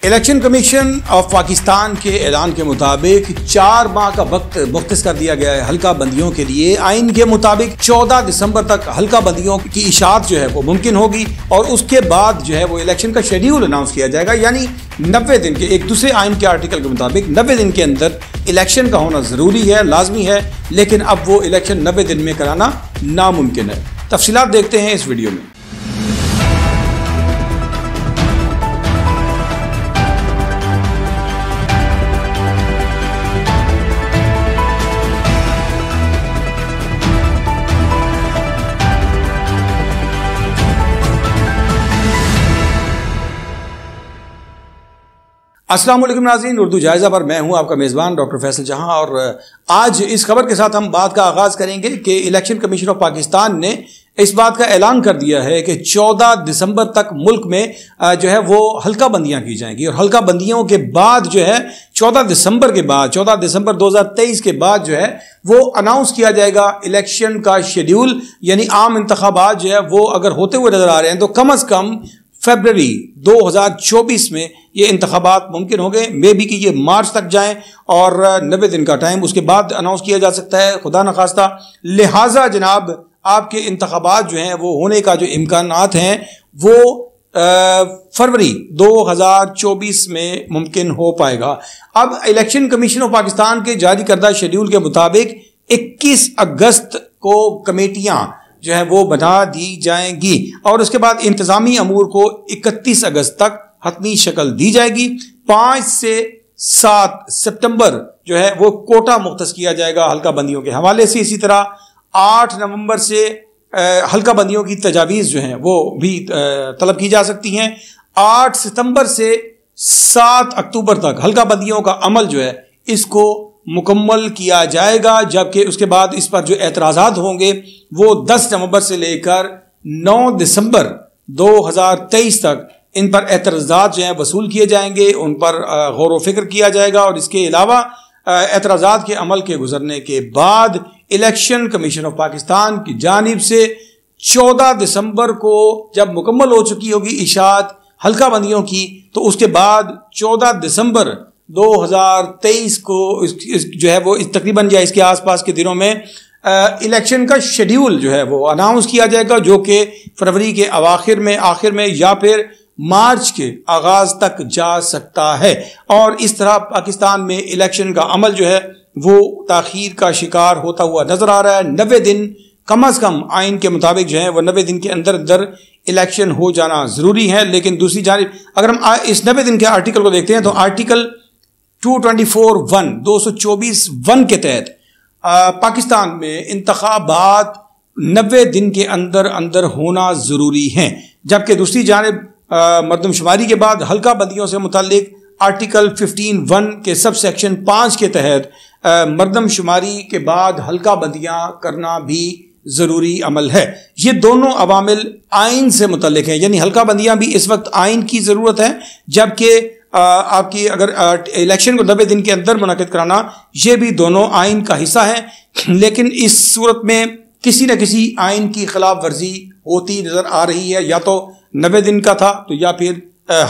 Election commission of Pakistan के ऐलान के मुताबिक 4 माह का वक्त मुख्तस कर दिया गया है हल्का बंदियों के लिए। आइन के मुताबिक 14 दिसंबर तक हल्का बंदियों की इशाअत जो है वो मुमकिन होगी और उसके बाद जो है वो इलेक्शन का शेड्यूल अनाउंस किया जाएगा। यानी 90 दिन के एक दूसरे आइन के आर्टिकल के मुताबिक 90 दिन के अंदर इलेक्शन का होना ज़रूरी है, लाजमी है, लेकिन अब वो इलेक्शन 90 दिन में कराना नामुमकिन है। तफसीलात देखते हैं इस वीडियो में। अस्सलाम वालेकुम नाज़रीन, उर्दू जायज़ा पर मैं हूं आपका मेज़बान डॉक्टर फैसल जहां और आज इस खबर के साथ हम बात का आगाज़ करेंगे कि इलेक्शन कमीशन ऑफ पाकिस्तान ने इस बात का ऐलान कर दिया है कि 14 दिसंबर तक मुल्क में जो है वो हल्का बंदियां की जाएंगी और हल्का बंदियों के बाद जो है 14 दिसंबर 2023 के बाद जो है वो अनाउंस किया जाएगा इलेक्शन का शेड्यूल। यानी आम इंतखाबात जो है वो अगर होते हुए नजर आ रहे हैं तो कम अज़ कम फरवरी 2024 में ये इंतखाबात मुमकिन हो गए। मे बी कि ये मार्च तक जाएं और 90 दिन का टाइम उसके बाद अनाउंस किया जा सकता है, खुदा न खास्ता। लिहाजा जनाब आपके इंतखाबात जो हैं वो होने का जो इम्कानात हैं वो फरवरी 2024 में मुमकिन हो पाएगा। अब इलेक्शन कमीशन ऑफ पाकिस्तान के जारी करदा शेड्यूल के मुताबिक 21 अगस्त को कमेटियां जो है वो बना दी जाएंगी और उसके बाद इंतजामी अमूर को 31 अगस्त तक हतमी शक्ल दी जाएगी। 5 से 7 सितंबर जो है वो कोटा मुख्तस किया जाएगा हल्का बंदियों के हवाले से। इसी तरह 8 नवंबर से हल्का बंदियों की तजावीज़ जो हैं वो भी तलब की जा सकती हैं। 8 सितंबर से 7 अक्टूबर तक हल्का बंदियों का अमल जो है इसको मुकम्मल किया जाएगा, जबकि उसके बाद इस पर जो एतराज़ात होंगे वो 10 नवंबर से लेकर 9 दिसंबर 2023 तक इन पर एतराज़ात जो हैं वसूल किए जाएंगे, उन पर गौर व फिक्र किया जाएगा। और इसके अलावा एतराज़ात के अमल के गुजरने के बाद इलेक्शन कमीशन ऑफ पाकिस्तान की जानिब से 14 दिसंबर को जब मुकम्मल हो चुकी होगी इशाअत हल्का बंदियों की, तो उसके बाद 14 दिसंबर 2023 को जो है वो तकरीबन या इसके आसपास के दिनों में इलेक्शन का शेड्यूल जो है वो अनाउंस किया जाएगा, जो कि फरवरी के आखिर में या फिर मार्च के आगाज तक जा सकता है। और इस तरह पाकिस्तान में इलेक्शन का अमल जो है वो ताखीर का शिकार होता हुआ नजर आ रहा है। 90 दिन कम अज कम आइन के मुताबिक जो है वो 90 दिन के अंदर अंदर इलेक्शन हो जाना जरूरी है। लेकिन दूसरी जानिब अगर हम इस 90 दिन के आर्टिकल को देखते हैं तो आर्टिकल 224(1) के तहत पाकिस्तान में इंतखाबात 90 दिन के अंदर अंदर होना ज़रूरी हैं, जबकि दूसरी जानिब मरदमशुमारी के बाद हल्का बंदियों से मुतालिक आर्टिकल 15(1) के सब सेक्शन 5 के तहत मरदमशुमारी के बाद हल्का बंदियां करना भी ज़रूरी अमल है। ये दोनों अवामिल आइन से मुतालिक हैं, यानी हल्का बंदियां भी इस वक्त आइन की ज़रूरत है, जबकि आपकी अगर इलेक्शन को 90 दिन के अंदर मुनक़िद कराना ये भी दोनों आइन का हिस्सा है। लेकिन इस सूरत में किसी न किसी आइन की खिलाफ वर्जी होती नजर आ रही है, या तो 90 दिन का था तो या फिर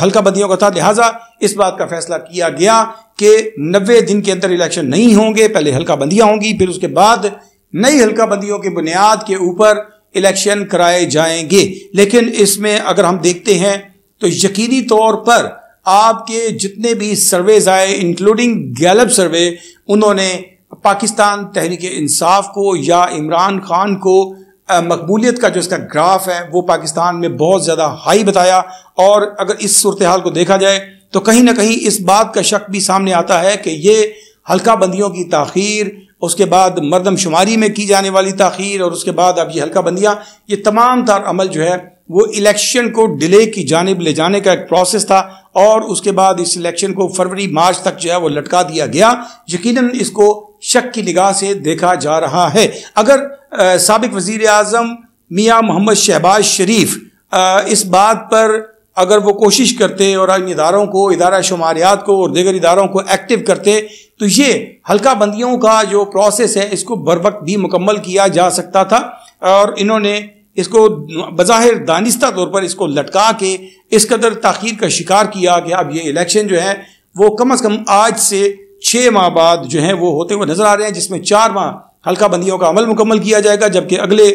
हल्का बंदियों का था। लिहाजा इस बात का फैसला किया गया कि 90 दिन के अंदर इलेक्शन नहीं होंगे, पहले हल्का बंदियां होंगी, फिर उसके बाद नई हल्का बंदियों की बुनियाद के ऊपर इलेक्शन कराए जाएंगे। लेकिन इसमें अगर हम देखते हैं तो यकीनी तौर पर आपके जितने भी सर्वेज आए इंक्लूडिंग गैलप सर्वे, उन्होंने पाकिस्तान तहरीक इंसाफ को या इमरान खान को मकबूलियत का जो इसका ग्राफ है वो पाकिस्तान में बहुत ज़्यादा हाई बताया। और अगर इस सूरत हाल को देखा जाए तो कहीं ना कहीं इस बात का शक भी सामने आता है कि ये हल्का बंदियों की ताख़ीर, उसके बाद मरदमशुमारी में की जाने वाली ताख़ीर और उसके बाद अब ये हल्का बंदियाँ, ये तमाम तार अमल जो है वो इलेक्शन को डिले की जानिब ले जाने का एक प्रोसेस था और उसके बाद इस इलेक्शन को फरवरी मार्च तक जो है वो लटका दिया गया। यकीनन इसको शक की निगाह से देखा जा रहा है। अगर साबिक वज़ीर आज़म मियाँ मोहम्मद शहबाज शरीफ इस बात पर अगर वो कोशिश करते और इन इदारों को, इदारा शुमारियात को और दीगर इदारों को एक्टिव करते तो ये हल्का बंदियों का जो प्रोसेस है इसको बर वक्त भी मुकम्मल किया जा सकता था। और इन्होंने इसको बज़ाहिर दानिस्ता तौर पर इसको लटका के इस कदर ताख़ीर का शिकार किया कि अब ये इलेक्शन जो है वो कम से कम आज से 6 माह बाद जो है वो होते हुए नजर आ रहे हैं, जिसमें 4 माह हल्का बंदियों का अमल मुकम्मल किया जाएगा, जबकि अगले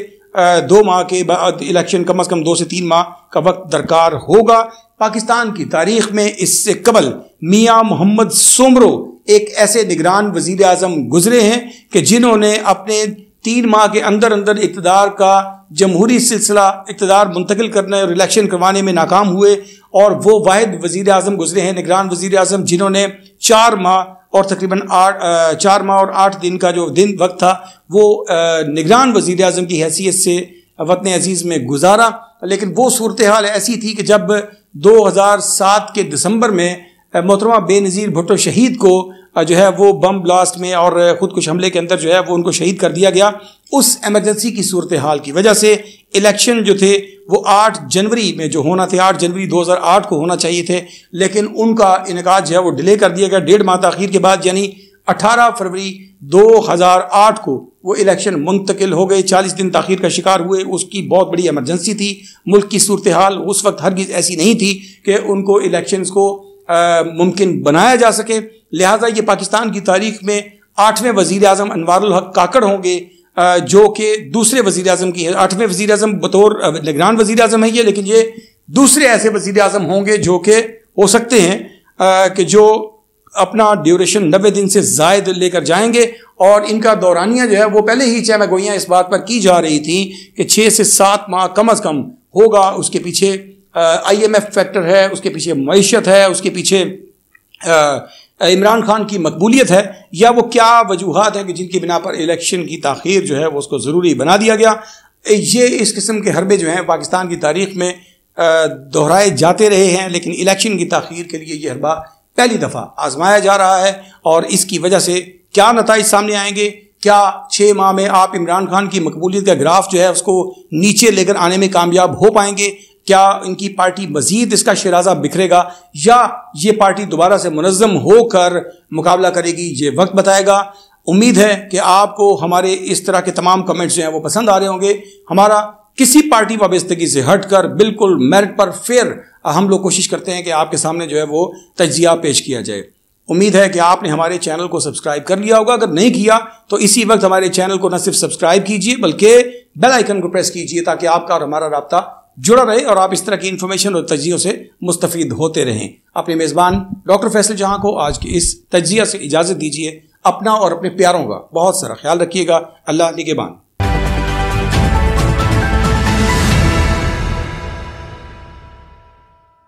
2 माह के बाद इलेक्शन कम से कम 2 से 3 माह का वक्त दरकार होगा। पाकिस्तान की तारीख में इससे कबल मियाँ मोहम्मद सोमरो एक ऐसे निगरान वजीर आज़म गुजरे हैं कि जिन्होंने अपने 3 माह के अंदर अंदर इक़्तिदार का जमहूरी सिलसिला इक़्तिदार मुंतकिल करने और इलेक्शन करवाने में नाकाम हुए, और वो वाहिद वजीर आज़म गुजरे हैं, निगरान वजीर आज़म, जिन्होंने 4 माह और तकरीबन 4 माह और 8 दिन का जो दिन वक्त था वो निगरान वजीर आज़म की हैसियत से वतन अजीज़ में गुजारा। लेकिन वो सूरत हाल ऐसी थी कि जब 2007 के दिसंबर में मोहतरमा बेनज़ीर भुट्टो शहीद को जो है वो बम ब्लास्ट में और खुदकुश हमले के अंदर जो है वो उनको शहीद कर दिया गया, उस एमरजेंसी की सूरत हाल की वजह से इलेक्शन जो थे वो 8 जनवरी में जो होना थे, 8 जनवरी 2008 को होना चाहिए थे, लेकिन उनका इनेकाद जो है वो डिले कर दिया गया 1.5 माह ताख़ीर के बाद, यानी 18 फरवरी 2008 को वो इलेक्शन मुंतकिल हो गए। 40 दिन ताख़ीर का शिकार हुए। उसकी बहुत बड़ी एमरजेंसी थी। मुल्क की सूरत हाल उस वक्त हरगिज़ ऐसी नहीं थी कि उनको इलेक्शंस को मुमकिन बनाया जा सके। लिहाजा ये पाकिस्तान की तारीख में 8वें वज़ीर आज़म अनवारुल हक काकड़ होंगे, जो कि दूसरे वज़ीर आज़म की है। 8वें वज़ीर आज़म बतौर निगरान वज़ीर आज़म है ये, लेकिन ये दूसरे ऐसे वज़ीर आज़म होंगे जो कि हो सकते हैं कि जो अपना ड्यूरेशन 90 दिन से ज़ायद लेकर जाएंगे, और इनका दौरानिया जो है वो पहले ही चहमगोइयाँ इस बात पर की जा रही थी कि 6 से 7 माह कम अज़ कम होगा। उसके पीछे IMF फैक्टर है, उसके पीछे मईशत है, उसके पीछे इमरान खान की मकबूलियत है, या वो क्या वजूहात हैं कि जिनकी बिना पर इलेक्शन की ताख़ीर जो है वो उसको ज़रूरी बना दिया गया। ये इस किस्म के हरबे जो हैं पाकिस्तान की तारीख में दोहराए जाते रहे हैं, लेकिन इलेक्शन की ताख़ीर के लिए ये हरबा पहली दफ़ा आजमाया जा रहा है, और इसकी वजह से क्या नताइज सामने आएंगे, क्या 6 माह में आप इमरान खान की मकबूलियत का ग्राफ जो है उसको नीचे लेकर आने में कामयाब हो पाएंगे, क्या इनकी पार्टी मजीद इसका शिराजा बिखरेगा, या ये पार्टी दोबारा से मुनज़्ज़म होकर मुकाबला करेगी, ये वक्त बताएगा। उम्मीद है कि आपको हमारे इस तरह के तमाम कमेंट्स जो हैं वो पसंद आ रहे होंगे। हमारा किसी पार्टी वाबस्तगी से हटकर बिल्कुल मेरिट पर फेयर हम लोग कोशिश करते हैं कि आपके सामने जो है वो तज्जिया पेश किया जाए। उम्मीद है कि आपने हमारे चैनल को सब्सक्राइब कर लिया होगा। अगर नहीं किया तो इसी वक्त हमारे चैनल को न सिर्फ सब्सक्राइब कीजिए बल्कि बेल आइकन को प्रेस कीजिए, ताकि आपका और हमारा राब्ता जुड़ा रहे और आप इस तरह की इन्फॉर्मेशन और तज्जियों से मुस्तफीद होते रहें। अपने मेज़बान डॉक्टर फैसल जहां को आज की इस तज्जिया से इजाज़त दीजिए। अपना और अपने प्यारों का बहुत सारा ख्याल रखिएगा। अल्लाह निगहबान।